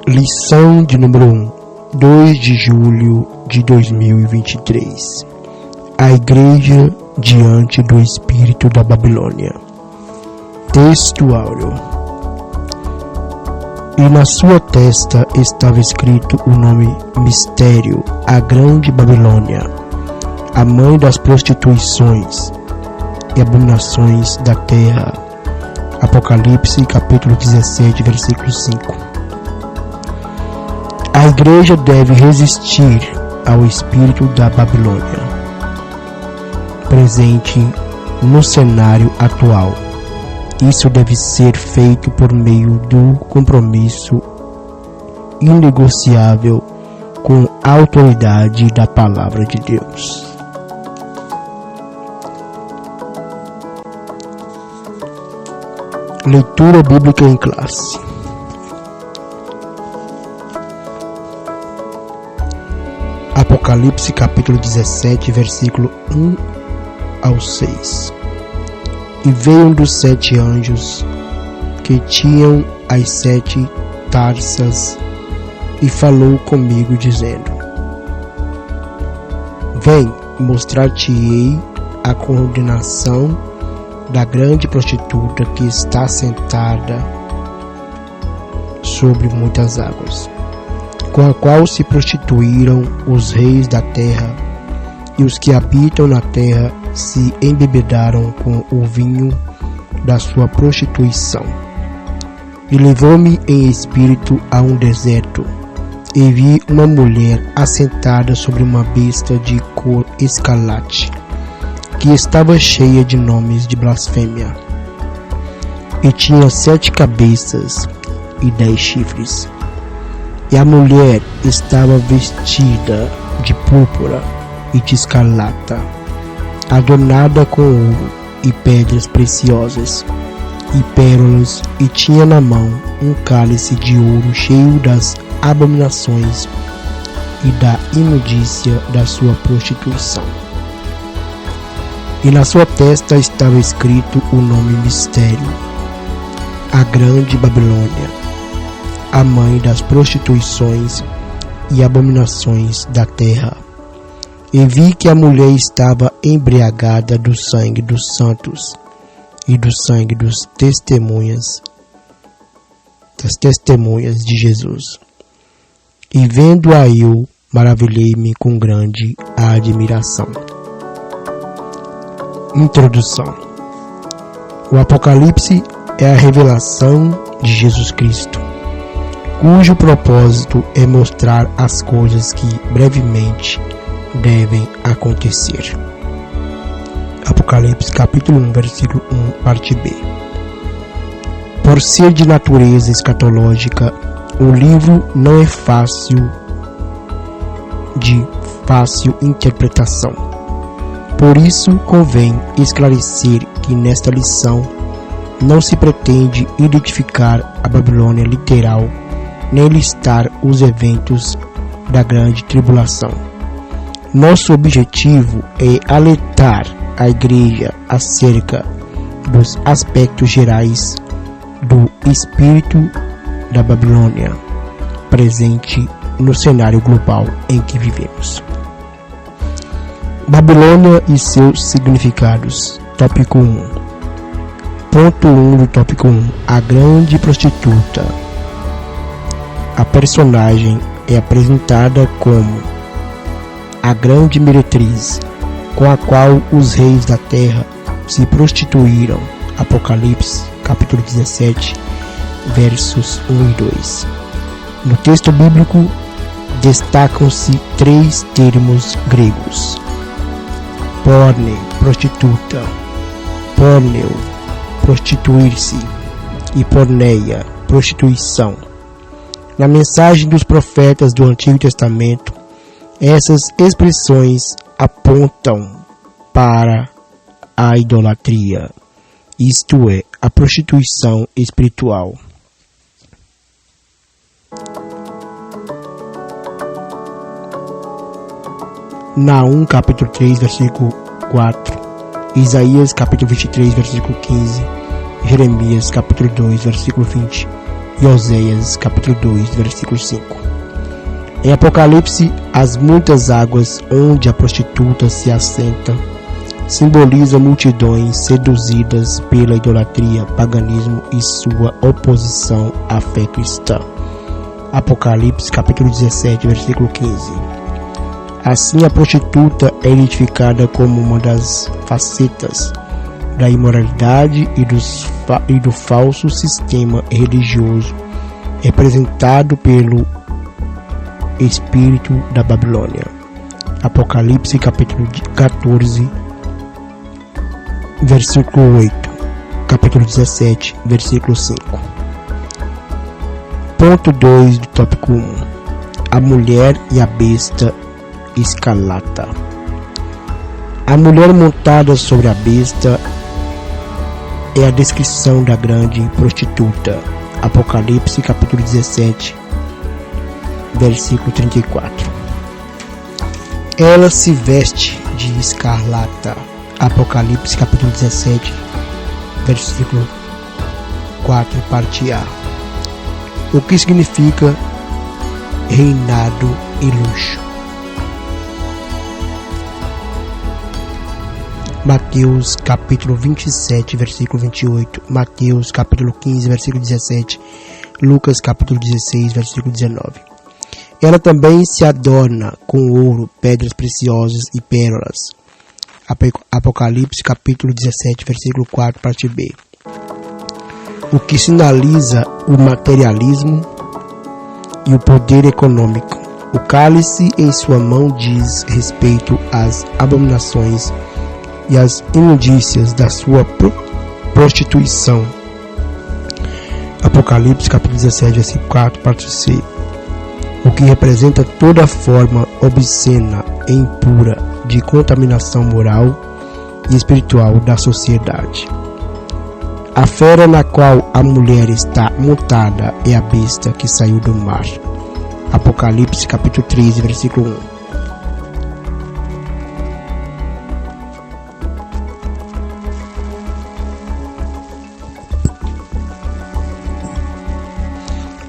Lição de número 1, 2 de julho de 2023. A Igreja diante do Espírito da Babilônia. Texto áureo. E na sua testa estava escrito o nome Mistério, a Grande Babilônia, a mãe das prostituições e abominações da terra. Apocalipse capítulo 17, versículo 5. A Igreja deve resistir ao espírito da Babilônia, presente no cenário atual. Isso deve ser feito por meio do compromisso inegociável com a autoridade da Palavra de Deus. Leitura bíblica em classe. Apocalipse capítulo 17, versículo 1 ao 6. E veio um dos 7 anjos que tinham as 7 taças e falou comigo dizendo: Vem, mostrar-te-ei a condenação da grande prostituta que está sentada sobre muitas águas, com a qual se prostituíram os reis da terra, e os que habitam na terra se embebedaram com o vinho da sua prostituição. E levou-me em espírito a um deserto, e vi uma mulher assentada sobre uma besta de cor escarlate, que estava cheia de nomes de blasfêmia, e tinha 7 cabeças e 10 chifres. E a mulher estava vestida de púrpura e de escarlata, adornada com ouro e pedras preciosas e pérolas, e tinha na mão um cálice de ouro cheio das abominações e da imundícia da sua prostituição. E na sua testa estava escrito o nome Mistério, a Grande Babilônia, a mãe das prostituições e abominações da terra. E vi que a mulher estava embriagada do sangue dos santos e do sangue das testemunhas de Jesus. E vendo-a eu, maravilhei-me com grande admiração. Introdução. O Apocalipse é a revelação de Jesus Cristo, cujo propósito é mostrar as coisas que brevemente devem acontecer. Apocalipse capítulo 1, versículo 1, parte B. Por ser de natureza escatológica, o livro não é de fácil interpretação. Por isso, convém esclarecer que nesta lição não se pretende identificar a Babilônia literal, nem listar os eventos da grande tribulação. Nosso objetivo é alertar a Igreja acerca dos aspectos gerais do espírito da Babilônia presente no cenário global em que vivemos. Babilônia e seus significados. Tópico 1. Ponto 1 do tópico 1. A grande prostituta. A personagem é apresentada como a grande meretriz, com a qual os reis da terra se prostituíram. Apocalipse, capítulo 17, versos 1 e 2. No texto bíblico, destacam-se 3 termos gregos: porne, prostituta; porneu, prostituir-se; e porneia, prostituição. Na mensagem dos profetas do Antigo Testamento, essas expressões apontam para a idolatria, isto é, a prostituição espiritual. Naum capítulo 3, versículo 4, Isaías capítulo 23, versículo 15, Jeremias capítulo 2, versículo 20 e Oséias capítulo 2, versículo 5. Em Apocalipse, as muitas águas onde a prostituta se assenta simbolizam multidões seduzidas pela idolatria, paganismo e sua oposição à fé cristã. Apocalipse capítulo 17, versículo 15. Assim, a prostituta é identificada como uma das facetas da imoralidade e do falso sistema religioso representado pelo espírito da Babilônia. Apocalipse capítulo 14, versículo 8, capítulo 17, versículo 5. Ponto 2 do tópico 1. A mulher e a besta escarlata. A mulher montada sobre a besta é a descrição da grande prostituta. Apocalipse capítulo 17, versículo 34. Ela se veste de escarlata. Apocalipse capítulo 17, versículo 4, parte A. O que significa reinado e luxo. Mateus capítulo 27, versículo 28, Mateus capítulo 15, versículo 17, Lucas capítulo 16, versículo 19. Ela também se adorna com ouro, pedras preciosas e pérolas. Apocalipse capítulo 17, versículo 4, parte B. O que sinaliza o materialismo e o poder econômico. O cálice em sua mão diz respeito às abominações e às imundícias da sua prostituição. Apocalipse capítulo 17, versículo 4, parte C. O que representa toda forma obscena e impura de contaminação moral e espiritual da sociedade. A fera na qual a mulher está montada é a besta que saiu do mar. Apocalipse capítulo 13, versículo 1.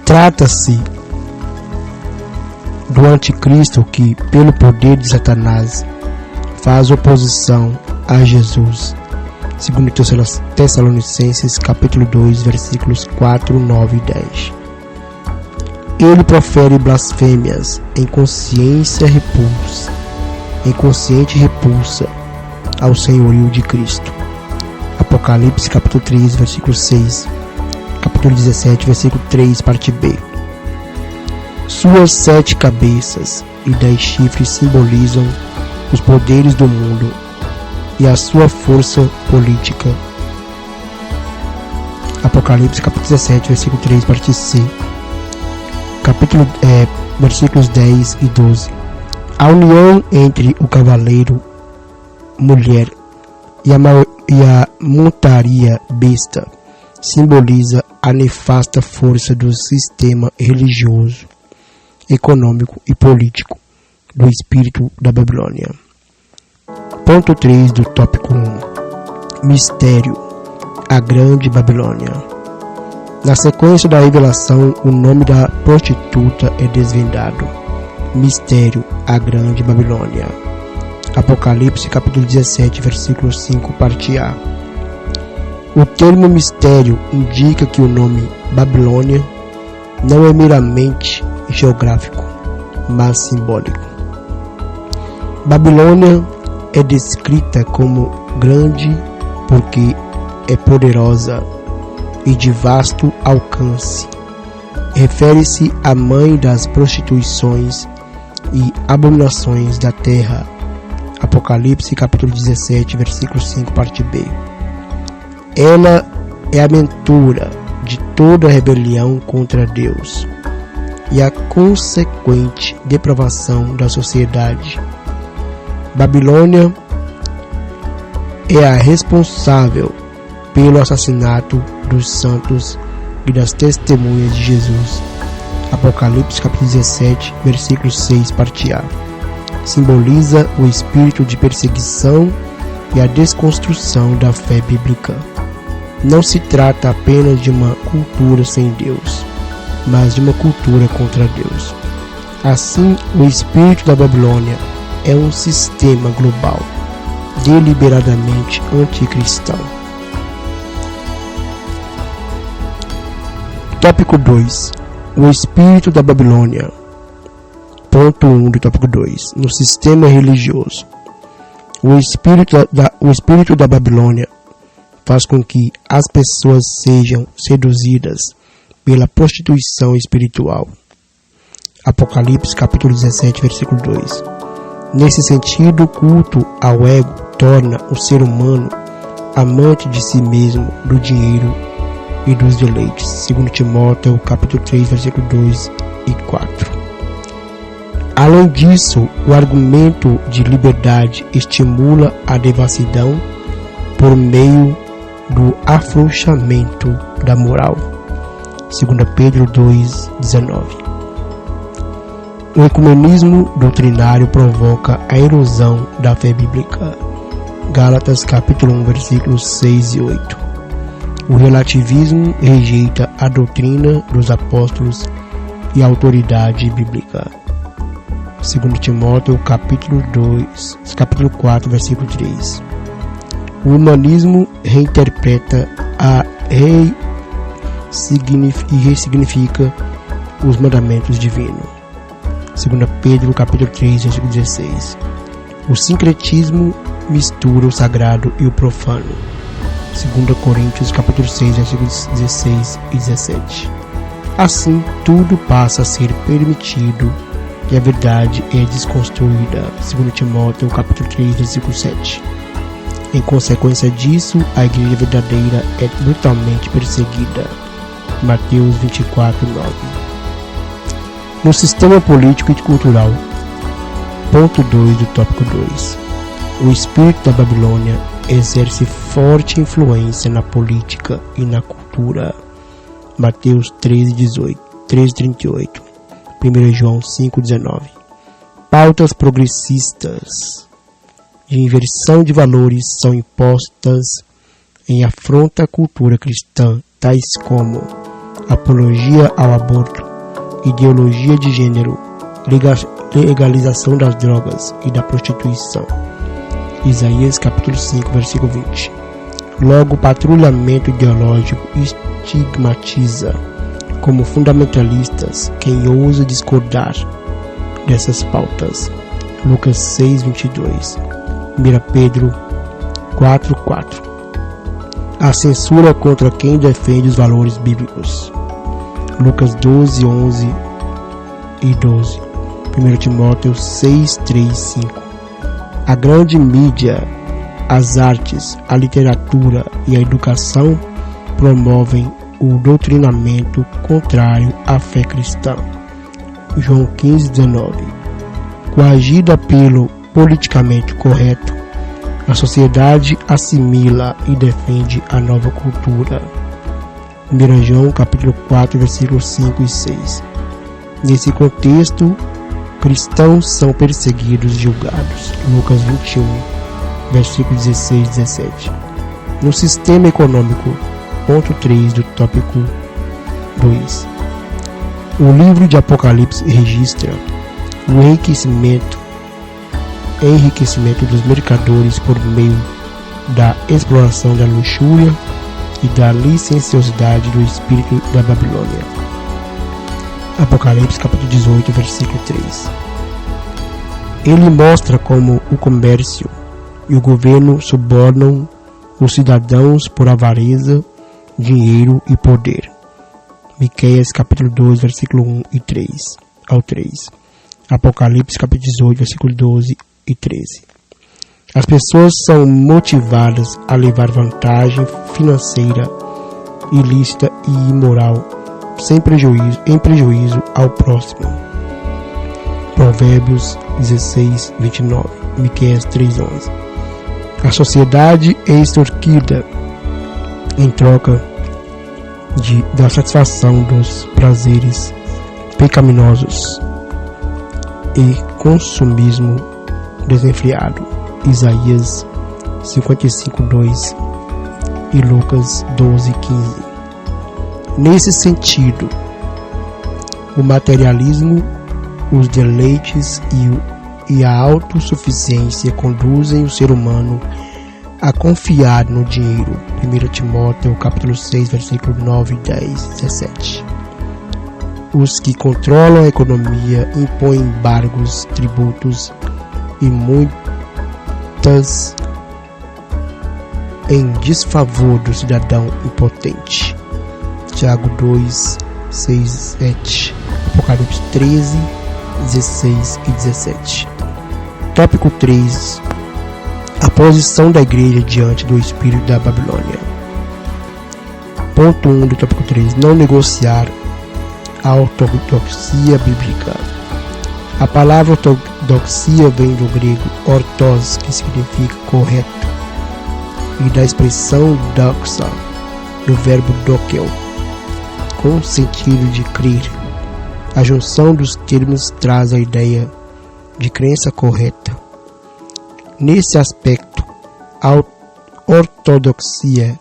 Trata-se do anticristo que, pelo poder de Satanás, faz oposição a Jesus. Segundo Tessalonicenses capítulo 2, versículos 4, 9 e 10. Ele profere blasfêmias em consciente repulsa ao senhorio de Cristo. Apocalipse capítulo 13, versículo 6, capítulo 17, versículo 3, parte B. Suas 7 cabeças e 10 chifres simbolizam os poderes do mundo e a sua força política. Apocalipse capítulo 17, versículo 3, parte C, versículos 10 e 12. A união entre o cavaleiro, mulher e a montaria besta simboliza a nefasta força do sistema religioso, econômico e político do espírito da Babilônia. Ponto 3 do tópico 1. Mistério, a Grande Babilônia. Na sequência da revelação, o nome da prostituta é desvendado. Mistério, a Grande Babilônia. Apocalipse capítulo 17, versículo 5, parte A. O termo mistério indica que o nome Babilônia não é meramente geográfico, mas simbólico. Babilônia é descrita como grande porque é poderosa e de vasto alcance. Refere-se à mãe das prostituições e abominações da terra. Apocalipse capítulo 17, versículo 5, parte B. Ela é a mentora de toda rebelião contra Deus e a consequente depravação da sociedade. Babilônia é a responsável pelo assassinato dos santos e das testemunhas de Jesus. Apocalipse capítulo 17, versículo 6, parte A. Simboliza o espírito de perseguição e a desconstrução da fé bíblica. Não se trata apenas de uma cultura sem Deus, mas de uma cultura contra Deus. Assim, o espírito da Babilônia é um sistema global, deliberadamente anticristão. Tópico 2. O espírito da Babilônia. Ponto 1 do tópico 2. No sistema religioso. O espírito da Babilônia faz com que as pessoas sejam seduzidas pela prostituição espiritual. Apocalipse capítulo 17, versículo 2. Nesse sentido, o culto ao ego torna o ser humano amante de si mesmo, do dinheiro e dos deleites. 2 Timóteo capítulo 3, versículo 2 e 4. Além disso, o argumento de liberdade estimula a devassidão por meio do afrouxamento da moral. 2 Pedro 2,19. O ecumenismo doutrinário provoca a erosão da fé bíblica. Gálatas capítulo 1, versículos 6 e 8. O relativismo rejeita a doutrina dos apóstolos e a autoridade bíblica. 2 Timóteo capítulo 4, versículo 3. O humanismo reinterpreta e ressignifica os mandamentos divinos. 2 Pedro capítulo 3, versículo 16. O sincretismo mistura o sagrado e o profano. 2 Coríntios capítulo 6, versículos 16 e 17. Assim, tudo passa a ser permitido e a verdade é desconstruída. 2 Timóteo capítulo 3, versículo 7. Em consequência disso, a igreja verdadeira é brutalmente perseguida. Mateus 24, 9. No sistema político e cultural. Ponto 2 do tópico 2. O espírito da Babilônia exerce forte influência na política e na cultura. Mateus 13:38. 1 João 5,19. Pautas progressistas de inversão de valores são impostas em afronta à cultura cristã, tais como apologia ao aborto, ideologia de gênero, legalização das drogas e da prostituição. Isaías capítulo 5, versículo 20. Logo, o patrulhamento ideológico estigmatiza como fundamentalistas quem ousa discordar dessas pautas. Lucas 6, 22. 1 Pedro 4, 4. A censura contra quem defende os valores bíblicos. Lucas 12, 11 e 12. 1 Timóteo 6, 3, 5. A grande mídia, as artes, a literatura e a educação promovem o doutrinamento contrário à fé cristã. João 15, 19. Coagida pelo politicamente correto, a sociedade assimila e defende a nova cultura. 1 João capítulo 4, versículos 5 e 6. Nesse contexto, cristãos são perseguidos e julgados. Lucas 21, versículos 16 e 17. No sistema econômico, ponto 3 do tópico 2. O livro de Apocalipse registra o enriquecimento dos mercadores por meio da exploração da luxúria e da licenciosidade do espírito da Babilônia. Apocalipse capítulo 18, versículo 3. Ele mostra como o comércio e o governo subornam os cidadãos por avareza, dinheiro e poder. Miqueias capítulo 2, versículo 1 e 3 ao 3. Apocalipse capítulo 18, versículo 12 e 13. As pessoas são motivadas a levar vantagem financeira, ilícita e imoral, em prejuízo ao próximo. Provérbios 16, 29. Miqueias 3, 11. A sociedade é extorquida em troca da satisfação dos prazeres pecaminosos e consumismo desenfreado. Isaías 55, 2 e Lucas 12:15. Nesse sentido, o materialismo, os deleites e a autossuficiência conduzem o ser humano a confiar no dinheiro. 1 Timóteo capítulo 6, versículo 9, 10, 17. Os que controlam a economia impõem embargos, tributos e multas em desfavor do cidadão impotente. Tiago 2, 6, 7, Apocalipse 13, 16 e 17. Tópico 3. A posição da igreja diante do espírito da Babilônia. Ponto 1 do tópico 3. Não negociar a ortodoxia bíblica. A palavra ortodoxia vem do grego ortos, que significa correto, e da expressão doxa, do verbo dokel, com sentido de crer. A junção dos termos traz a ideia de crença correta. Nesse aspecto, a ortodoxia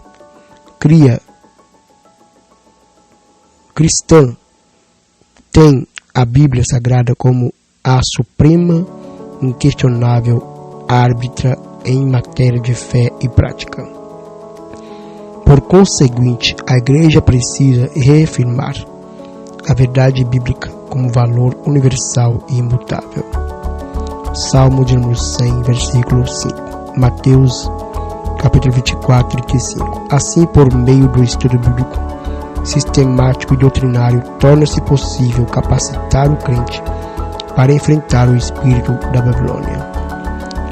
cristã tem a Bíblia Sagrada como a suprema, inquestionável árbitra em matéria de fé e prática. Por conseguinte, a igreja precisa reafirmar a verdade bíblica como valor universal e imutável. Salmo de número 100, versículo 5. Mateus, capítulo 24, 35. Assim, por meio do estudo bíblico sistemático e doutrinário, torna-se possível capacitar o crente para enfrentar o espírito da Babilônia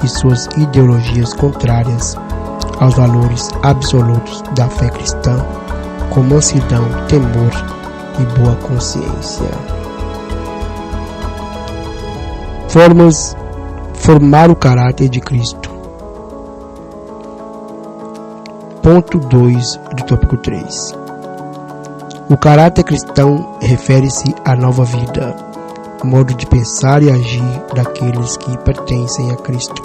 e suas ideologias contrárias aos valores absolutos da fé cristã, com mansidão, temor e boa consciência. Formar o caráter de Cristo. Ponto 2 do tópico 3. O caráter cristão refere-se à nova vida, modo de pensar e agir daqueles que pertencem a Cristo.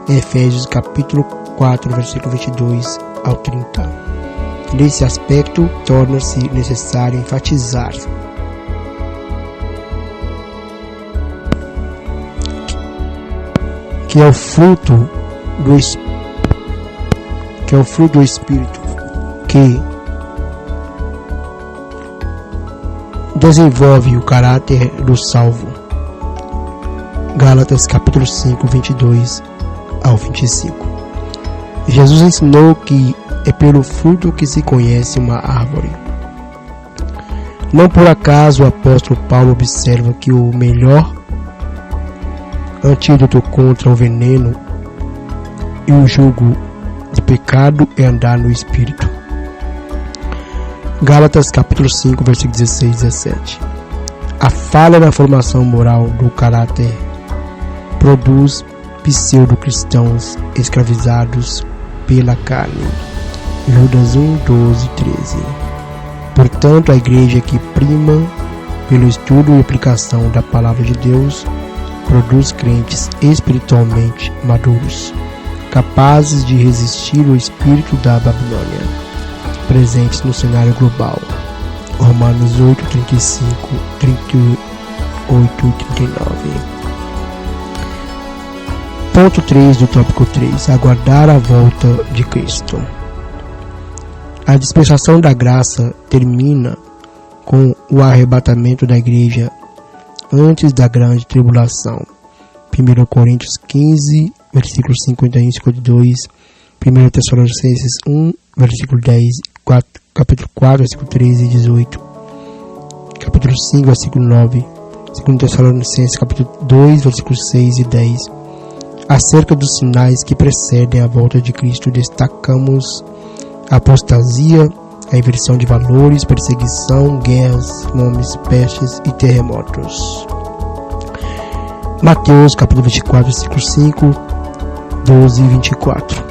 Efésios capítulo 4, versículo 22 ao 30. Nesse aspecto, torna-se necessário enfatizar que é o fruto do Espírito que desenvolve o caráter do salvo. Gálatas capítulo 5, 22 ao 25. Jesus ensinou que é pelo fruto que se conhece uma árvore. Não por acaso o apóstolo Paulo observa que o melhor antídoto contra o veneno e o jugo de pecado é andar no Espírito. Gálatas capítulo 5, versículo 16 e 17. A falha na formação moral do caráter produz pseudo-cristãos escravizados pela carne. Judas 1, 12 e 13. Portanto, a igreja que prima pelo estudo e aplicação da palavra de Deus produz crentes espiritualmente maduros, capazes de resistir ao espírito da Babilônia, presentes no cenário global. Romanos 8, 35, 38 e 39. Ponto 3 do tópico 3. Aguardar a volta de Cristo. A dispensação da graça termina com o arrebatamento da igreja antes da grande tribulação. 1 Coríntios 15, versículos 51 e 52, 1 Tessalonicenses 1, versículo 10, capítulo 4, versículo 13 e 18, capítulo 5, versículo 9, 2 Tessalonicenses, capítulo 2, versículos 6 e 10. Acerca dos sinais que precedem a volta de Cristo, destacamos a apostasia, a inversão de valores, perseguição, guerras, fomes, pestes e terremotos. Mateus capítulo 24, versículo 5, 12 e 24.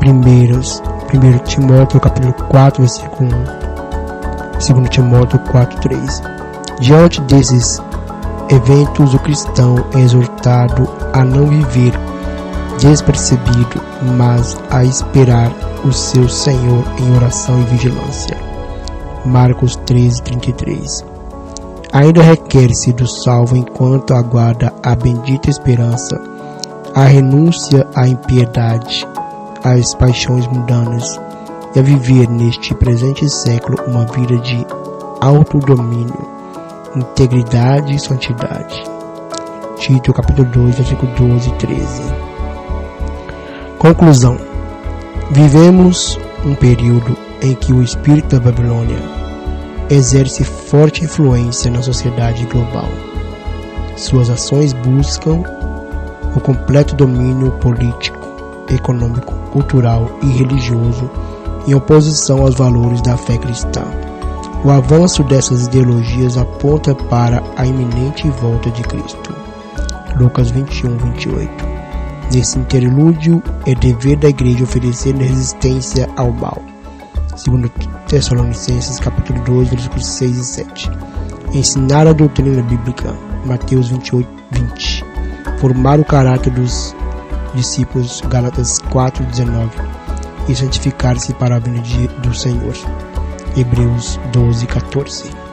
1 Timóteo capítulo 4, versículo 1. 2 Timóteo 4, 3. Diante desses eventos, o cristão é exortado a não viver despercebido, mas a esperar o seu Senhor em oração e vigilância. Marcos 13:33. Ainda requer-se do salvo, enquanto aguarda a bendita esperança, a renúncia à impiedade, às paixões mundanas, e a viver neste presente século uma vida de autodomínio, integridade e santidade. Tito, capítulo 2, versículo 12 e 13. Conclusão. Vivemos um período em que o espírito da Babilônia exerce forte influência na sociedade global. Suas ações buscam o completo domínio político, econômico, cultural e religioso em oposição aos valores da fé cristã. O avanço dessas ideologias aponta para a iminente volta de Cristo. Lucas 21:28. Nesse interlúdio, é dever da igreja oferecer resistência ao mal. 2 Tessalonicenses capítulo 2, versículos 6 e 7. Ensinar a doutrina bíblica. Mateus 28:20. Formar o caráter dos discípulos. Gálatas 4:19. E santificar-se para a vinda do Senhor. Hebreus 12:14.